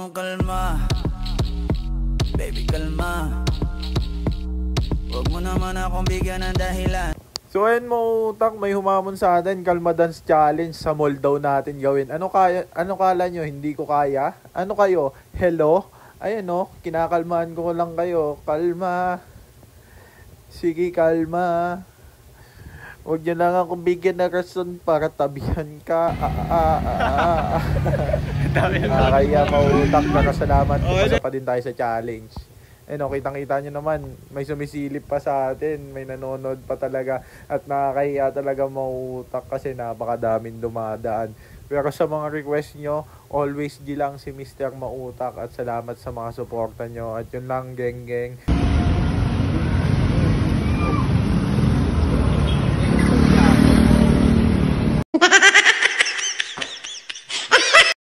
mo kalma, baby kalma. Huwag mo naman akong bigyan ng dahilan. So ayun mo utak, may humamon sa atin, Kalma Dance Challenge sa mall daw natin gawin. Ano kala nyo, hindi ko kaya? Ano kayo? Hello? Ayun no, kinakalmaan ko lang kayo. Kalma. Sige, kalma. Huwag nyo lang akong bigyan na rason para tabihan ka. Kaya mautak, nakasalamat. Pumasa pa din tayo sa challenge. Ayun, kitang-kita nyo naman, may sumisilip pa sa atin, may nanonood pa talaga. At nakakahiya talaga mautak kasi napakadaming dumadaan. Pero sa mga request nyo, always di lang si Mr. Mautak. At salamat sa mga suporta nyo. At yun lang, geng.